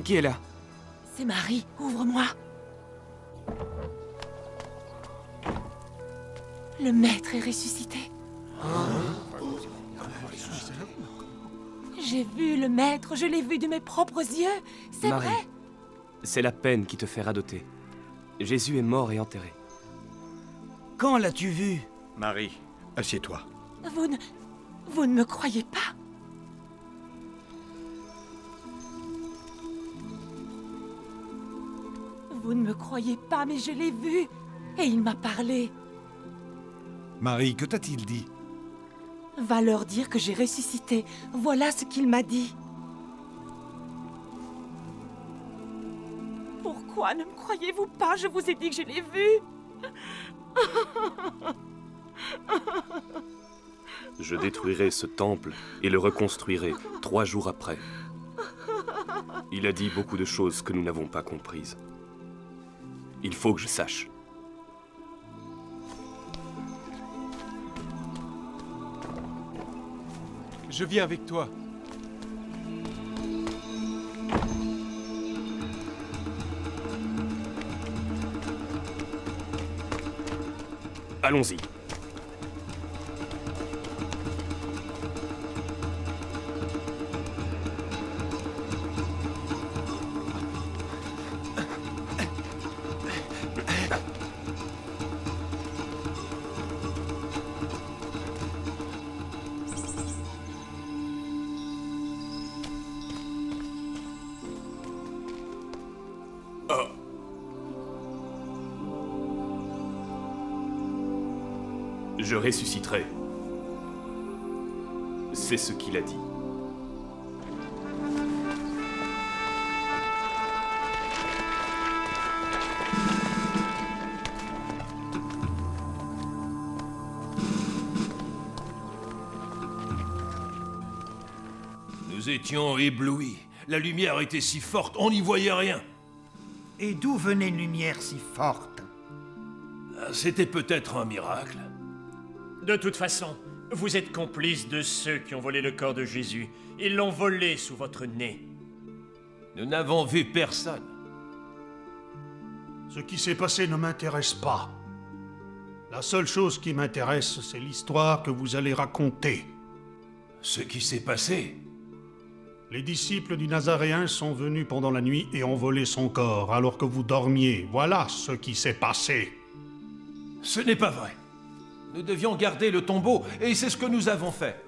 Qui est là? C'est Marie, ouvre-moi. Le maître est ressuscité. J'ai vu le maître, je l'ai vu de mes propres yeux. C'est Marie, vrai. c'est la peine qui te fait radoter. Jésus est mort et enterré. Quand l'as-tu vu? Marie, assieds-toi. Vous ne me croyez pas? Vous ne me croyez pas, mais je l'ai vu. Et il m'a parlé. Marie, que t'a-t-il dit? Va leur dire que j'ai ressuscité. Voilà ce qu'il m'a dit. Pourquoi ne me croyez-vous pas? Je vous ai dit que je l'ai vu. Je détruirai ce temple et le reconstruirai 3 jours après. Il a dit beaucoup de choses que nous n'avons pas comprises. Il faut que je sache. Je viens avec toi. Allons-y. Je ressusciterai. C'est ce qu'il a dit. Nous étions éblouis. La lumière était si forte, on n'y voyait rien. Et d'où venait une lumière si forte? C'était peut-être un miracle. De toute façon, vous êtes complices de ceux qui ont volé le corps de Jésus. Ils l'ont volé sous votre nez. Nous n'avons vu personne. Ce qui s'est passé ne m'intéresse pas. La seule chose qui m'intéresse, c'est l'histoire que vous allez raconter. Ce qui s'est passé? Les disciples du Nazaréen sont venus pendant la nuit et ont volé son corps alors que vous dormiez. Voilà ce qui s'est passé. Ce n'est pas vrai. Nous devions garder le tombeau, et c'est ce que nous avons fait.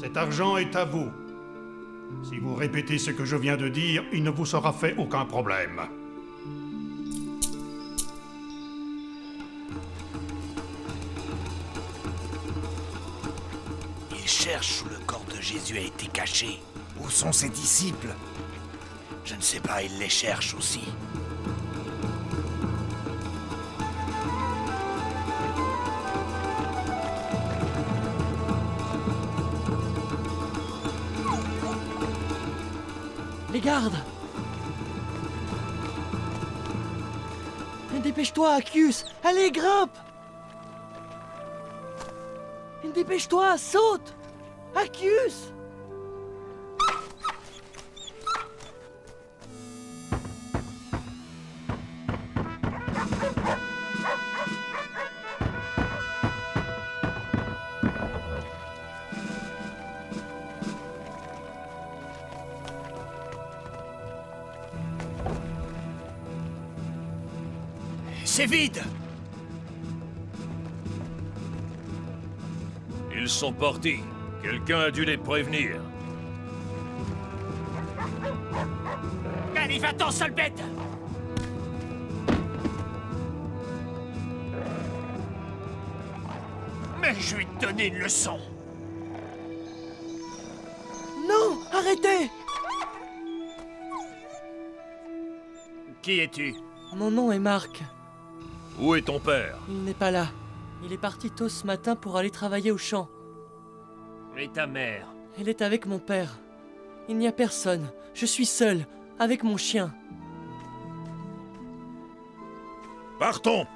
Cet argent est à vous. Si vous répétez ce que je viens de dire, il ne vous sera fait aucun problème. Il cherche où le corps de Jésus a été caché. Où sont ses disciples? Je ne sais pas, il les cherche aussi. Les gardes! Dépêche-toi, Accius! Allez, grimpe! Dépêche-toi, saute! Accius! C'est vide! Ils sont partis. Quelqu'un a dû les prévenir. Allez, va-t'en, sale bête! Mais je vais te donner une leçon. Non! Arrêtez! Qui es-tu? Mon nom est Marc. Où est ton père? Il n'est pas là. Il est parti tôt ce matin pour aller travailler au champ. Et ta mère? Elle est avec mon père. Il n'y a personne. Je suis seul, avec mon chien. Partons!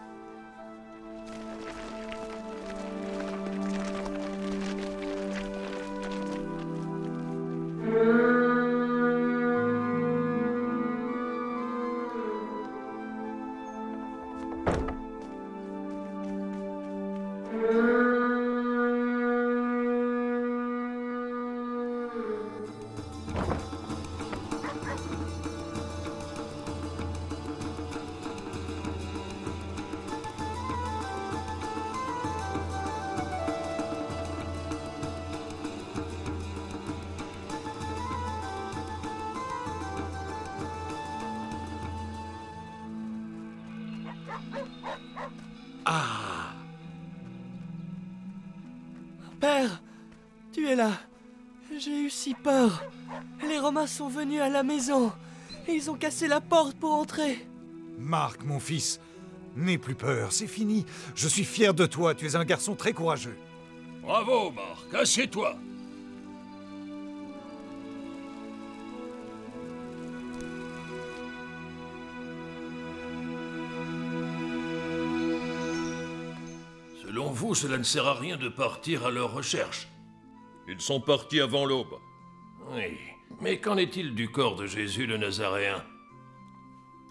Ah! Père, tu es là. J'ai eu si peur. Les Romains sont venus à la maison. Et ils ont cassé la porte pour entrer. Marc, mon fils, n'aie plus peur, c'est fini. Je suis fier de toi, tu es un garçon très courageux. Bravo, Marc. Assieds-toi. Selon vous, cela ne sert à rien de partir à leur recherche. Ils sont partis avant l'aube. Oui, mais qu'en est-il du corps de Jésus le Nazaréen?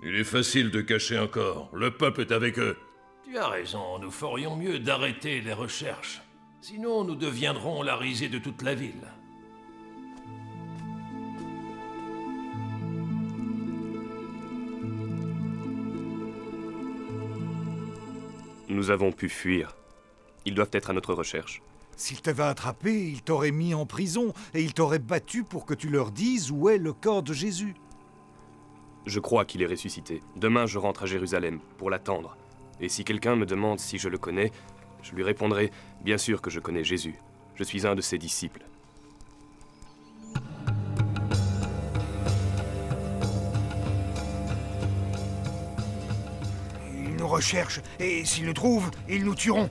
Il est facile de cacher un corps. Le peuple est avec eux. Tu as raison, nous ferions mieux d'arrêter les recherches. Sinon, nous deviendrons la risée de toute la ville. Nous avons pu fuir. Ils doivent être à notre recherche. S'ils t'avaient attrapé, ils t'auraient mis en prison et ils t'auraient battu pour que tu leur dises où est le corps de Jésus. Je crois qu'il est ressuscité. Demain, je rentre à Jérusalem pour l'attendre. Et si quelqu'un me demande si je le connais, je lui répondrai, bien sûr que je connais Jésus. Je suis un de ses disciples. Ils nous recherchent, et s'ils le trouvent, ils nous tueront.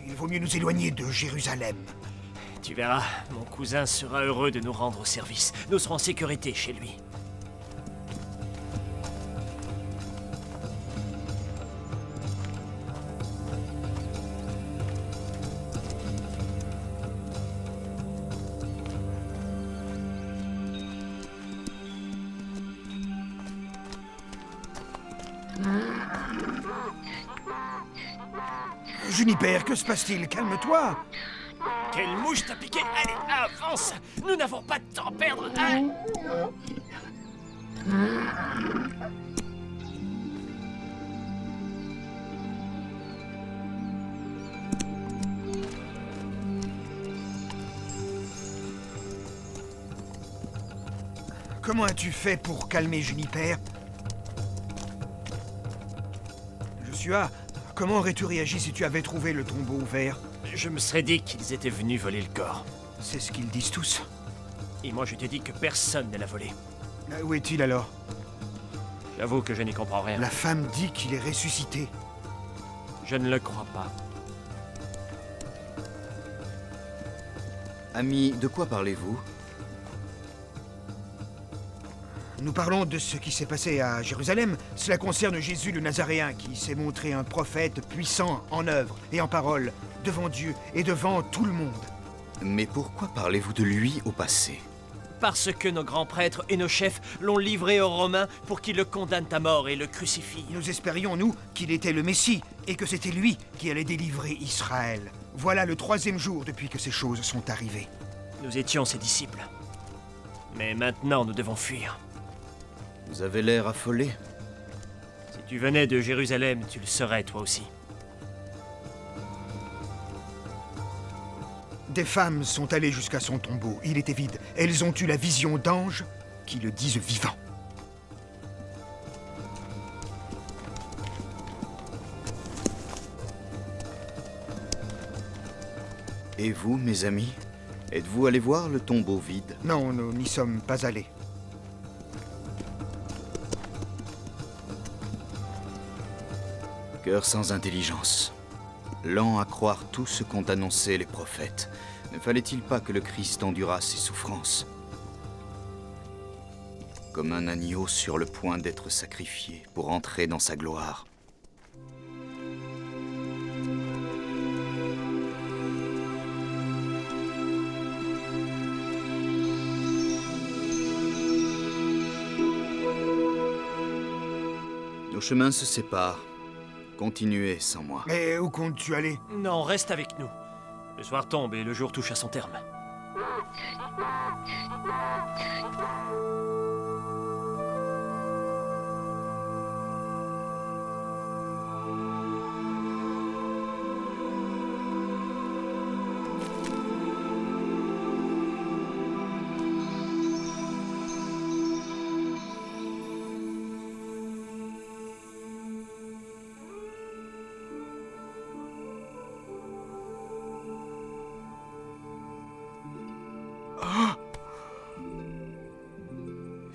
Il vaut mieux nous éloigner de Jérusalem. Tu verras, mon cousin sera heureux de nous rendre service. Nous serons en sécurité chez lui. Juniper, que se passe-t-il? Calme-toi. Quelle mouche t'a piqué? Allez, avance! Nous n'avons pas de temps à perdre! Hein? Comment as-tu fait pour calmer Juniper? Joshua, comment aurais-tu réagi si tu avais trouvé le tombeau ouvert? Je me serais dit qu'ils étaient venus voler le corps. C'est ce qu'ils disent tous. Et moi, je te dis que personne ne l'a volé. Où est-il alors? J'avoue que je n'y comprends rien. La femme dit qu'il est ressuscité. Je ne le crois pas. Ami, de quoi parlez-vous? Nous parlons de ce qui s'est passé à Jérusalem. Cela concerne Jésus le Nazaréen qui s'est montré un prophète puissant en œuvre et en parole, devant Dieu et devant tout le monde. Mais pourquoi parlez-vous de lui au passé? Parce que nos grands prêtres et nos chefs l'ont livré aux Romains pour qu'ils le condamnent à mort et le crucifient. Nous espérions, nous, qu'il était le Messie et que c'était lui qui allait délivrer Israël. Voilà le 3e jour depuis que ces choses sont arrivées. Nous étions ses disciples. Mais maintenant, nous devons fuir. Vous avez l'air affolé. Si tu venais de Jérusalem, tu le serais toi aussi. Des femmes sont allées jusqu'à son tombeau. Il était vide. Elles ont eu la vision d'anges qui le disent vivant. Et vous, mes amis? Êtes-vous allés voir le tombeau vide? Non, nous n'y sommes pas allés. Cœur sans intelligence. Lent à croire tout ce qu'ont annoncé les prophètes. Ne fallait-il pas que le Christ endurât ses souffrances? Comme un agneau sur le point d'être sacrifié pour entrer dans sa gloire. Nos chemins se séparent. Continuez sans moi. Mais où comptes-tu aller? Non, reste avec nous. Le soir tombe et le jour touche à son terme.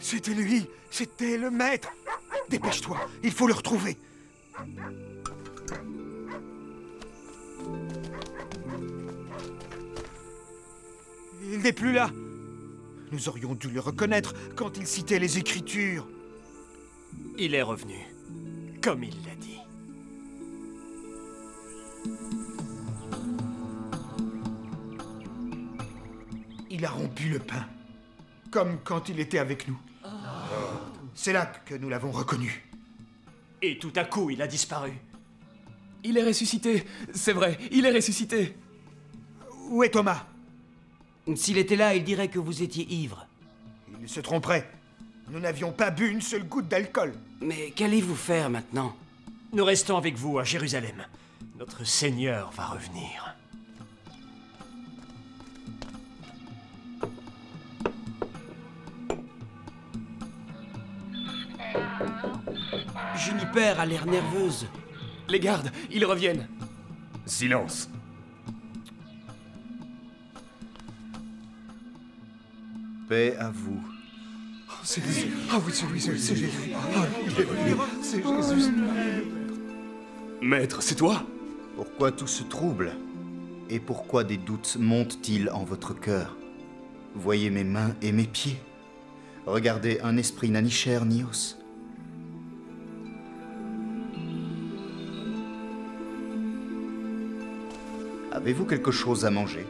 C'était lui! C'était le maître! Dépêche-toi, il faut le retrouver! Il n'est plus là! Nous aurions dû le reconnaître quand il citait les Écritures. Il est revenu, comme il l'a dit. Il a rompu le pain, comme quand il était avec nous. C'est là que nous l'avons reconnu. Et tout à coup, il a disparu. Il est ressuscité. C'est vrai, il est ressuscité. Où est Thomas? S'il était là, il dirait que vous étiez ivre. Il se tromperait. Nous n'avions pas bu une seule goutte d'alcool. Mais qu'allez-vous faire maintenant? Nous restons avec vous à Jérusalem. Notre Seigneur va revenir. Juniper a l'air nerveuse. Les gardes, ils reviennent. Silence. Paix à vous. C'est Jésus. Ah oui, c'est Jésus. Ah, il est venu. C'est Jésus. Maître, c'est toi? Pourquoi tout ce trouble? Et pourquoi des doutes montent-ils en votre cœur? Voyez mes mains et mes pieds. Regardez, un esprit n'a ni chair ni os. Avez-vous quelque chose à manger?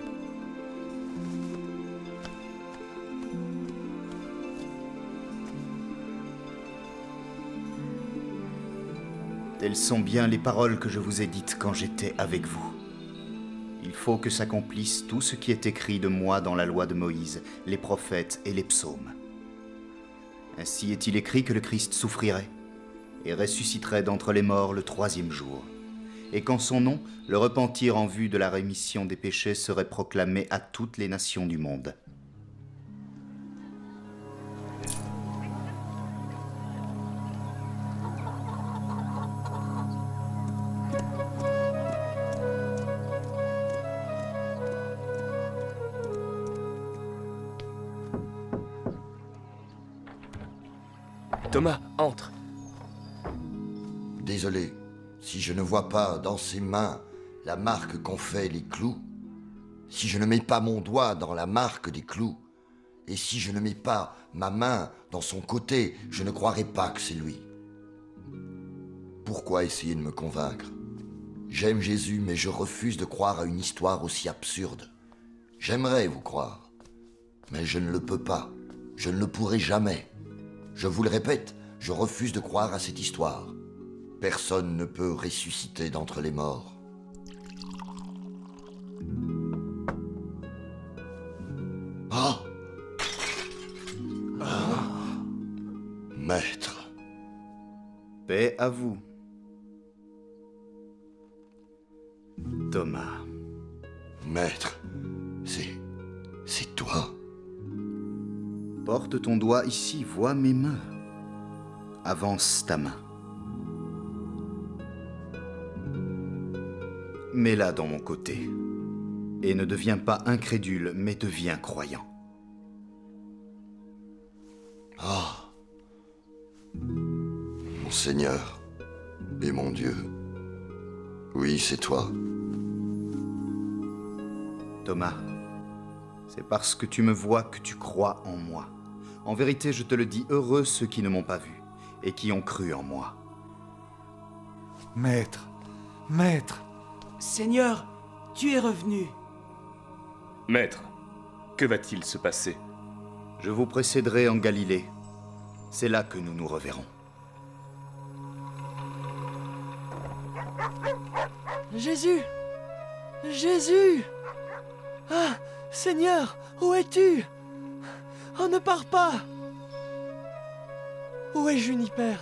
Telles sont bien les paroles que je vous ai dites quand j'étais avec vous. Il faut que s'accomplisse tout ce qui est écrit de moi dans la loi de Moïse, les prophètes et les psaumes. Ainsi est-il écrit que le Christ souffrirait et ressusciterait d'entre les morts le 3e jour, et qu'en son nom, le repentir en vue de la rémission des péchés serait proclamé à toutes les nations du monde. Thomas, entre. Désolé, si je ne vois pas dans ses mains la marque qu'ont fait les clous, si je ne mets pas mon doigt dans la marque des clous, et si je ne mets pas ma main dans son côté, je ne croirai pas que c'est lui. Pourquoi essayer de me convaincre? J'aime Jésus, mais je refuse de croire à une histoire aussi absurde. J'aimerais vous croire, mais je ne le peux pas. Je ne le pourrai jamais. Je vous le répète, je refuse de croire à cette histoire. Personne ne peut ressusciter d'entre les morts. Ah! Maître. Paix à vous. Thomas. Maître, c'est toi. Porte ton doigt ici, vois mes mains. Avance ta main. Mets-la dans mon côté. Et ne deviens pas incrédule, mais deviens croyant. Ah! Mon Seigneur et mon Dieu. Oui, c'est toi. Thomas, c'est parce que tu me vois que tu crois en moi. En vérité, je te le dis, heureux ceux qui ne m'ont pas vu et qui ont cru en moi. Maître, maître. Seigneur, tu es revenu. Maître, que va-t-il se passer? Je vous précéderai en Galilée. C'est là que nous nous reverrons. Jésus! Jésus! Ah, Seigneur, où es-tu? Oh, ne pars pas! Où est Juniper?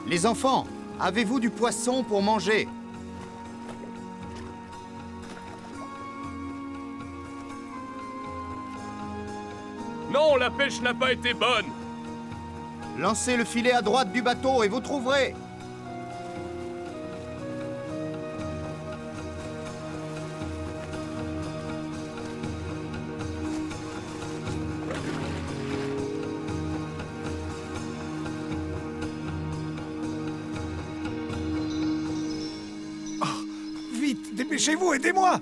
Les enfants, avez-vous du poisson pour manger? Non, la pêche n'a pas été bonne. Lancez le filet à droite du bateau et vous trouverez. Vite, dépêchez-vous, aidez-moi!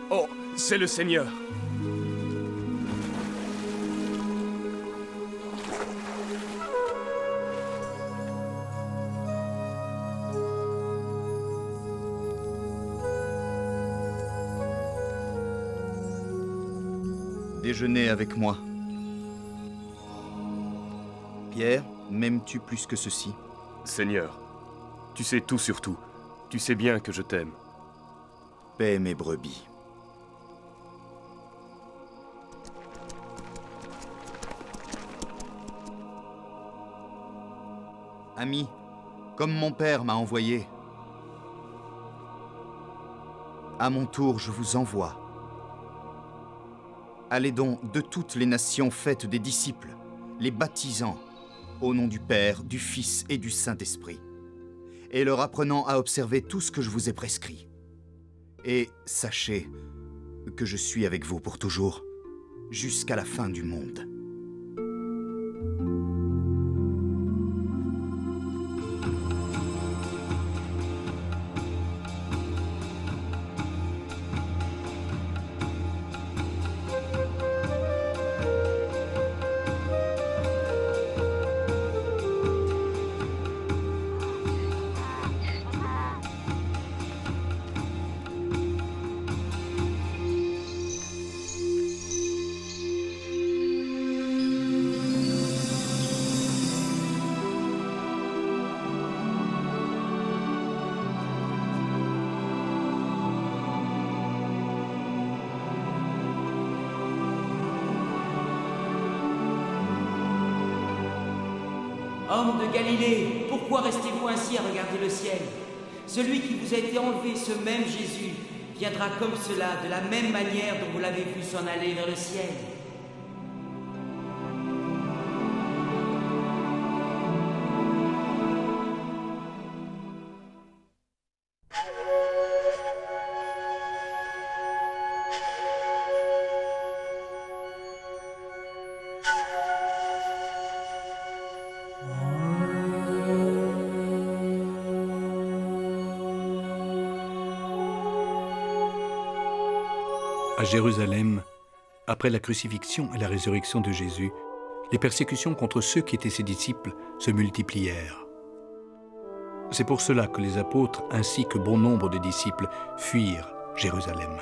Oh, c'est le Seigneur. Déjeunez avec moi. Pierre, m'aimes-tu plus que ceci? Seigneur, tu sais tout sur tout. Tu sais bien que je t'aime. Paie mes brebis. Ami, comme mon père m'a envoyé, à mon tour je vous envoie. Allez donc de toutes les nations, faites des disciples, les baptisant au nom du Père, du Fils et du Saint-Esprit, et leur apprenant à observer tout ce que je vous ai prescrit. Et sachez que je suis avec vous pour toujours, jusqu'à la fin du monde. Homme de Galilée, pourquoi restez-vous ainsi à regarder le ciel? Celui qui vous a été enlevé, ce même Jésus, viendra comme cela, de la même manière dont vous l'avez vu s'en aller vers le ciel. À Jérusalem, après la crucifixion et la résurrection de Jésus, les persécutions contre ceux qui étaient ses disciples se multiplièrent. C'est pour cela que les apôtres ainsi que bon nombre de disciples fuirent Jérusalem.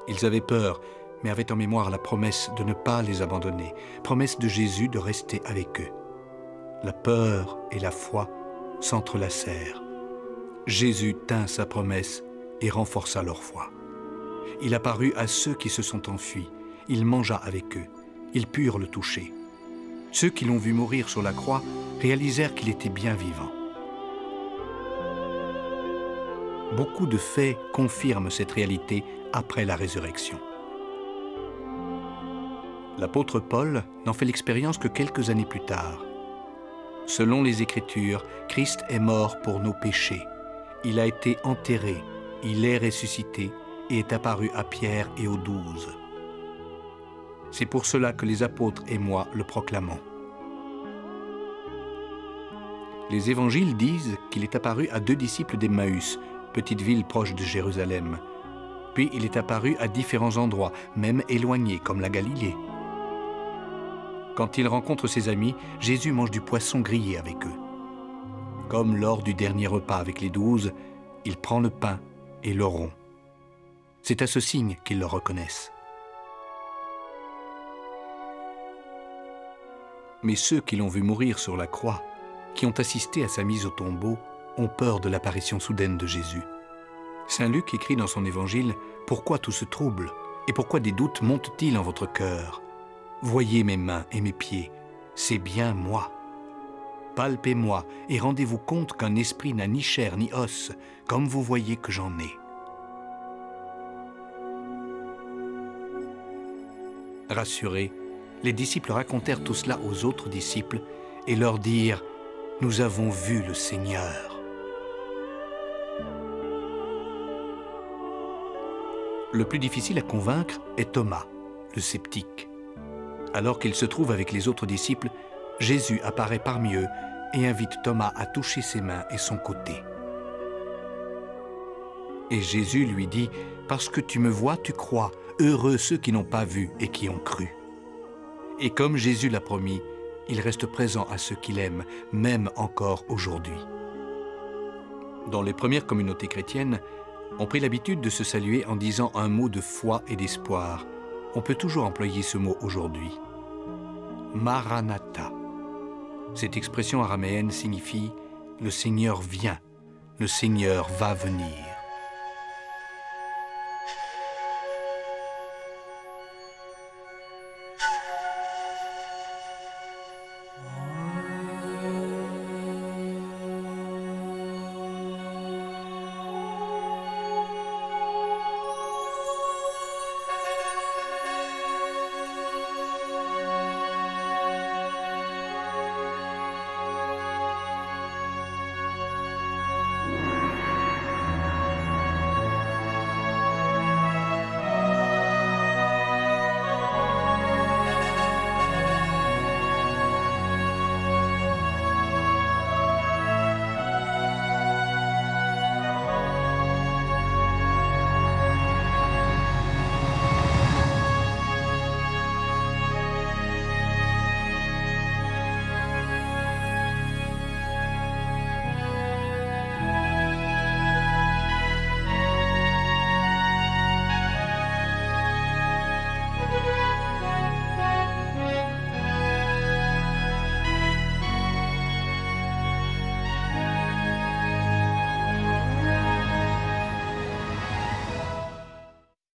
Ils avaient peur, mais avaient en mémoire la promesse de ne pas les abandonner, promesse de Jésus de rester avec eux. La peur et la foi s'entrelacèrent. Jésus tint sa promesse et renforça leur foi. Il apparut à ceux qui se sont enfuis. Il mangea avec eux. Ils purent le toucher. Ceux qui l'ont vu mourir sur la croix réalisèrent qu'il était bien vivant. Beaucoup de faits confirment cette réalité après la résurrection. L'apôtre Paul n'en fait l'expérience que quelques années plus tard. Selon les Écritures, Christ est mort pour nos péchés. Il a été enterré, il est ressuscité et est apparu à Pierre et aux 12. C'est pour cela que les apôtres et moi le proclamons. Les évangiles disent qu'il est apparu à 2 disciples d'Emmaüs, petite ville proche de Jérusalem. Puis il est apparu à différents endroits, même éloignés, comme la Galilée. Quand il rencontre ses amis, Jésus mange du poisson grillé avec eux. Comme lors du dernier repas avec les 12, il prend le pain et le rompt. C'est à ce signe qu'ils le reconnaissent. Mais ceux qui l'ont vu mourir sur la croix, qui ont assisté à sa mise au tombeau, ont peur de l'apparition soudaine de Jésus. Saint Luc écrit dans son évangile « Pourquoi tout ce trouble et pourquoi des doutes montent-ils en votre cœur? Voyez mes mains et mes pieds, c'est bien moi. Palpez-moi et rendez-vous compte qu'un esprit n'a ni chair ni os, comme vous voyez que j'en ai. » Rassurés, les disciples racontèrent tout cela aux autres disciples et leur dirent « Nous avons vu le Seigneur ». Le plus difficile à convaincre est Thomas, le sceptique. Alors qu'il se trouve avec les autres disciples, Jésus apparaît parmi eux et invite Thomas à toucher ses mains et son côté. Et Jésus lui dit « Parce que tu me vois, tu crois. Heureux ceux qui n'ont pas vu et qui ont cru. » Et comme Jésus l'a promis, il reste présent à ceux qu'il aime, même encore aujourd'hui. Dans les premières communautés chrétiennes, on prit l'habitude de se saluer en disant un mot de foi et d'espoir. On peut toujours employer ce mot aujourd'hui. Maranatha. Cette expression araméenne signifie « le Seigneur vient », « le Seigneur va venir ».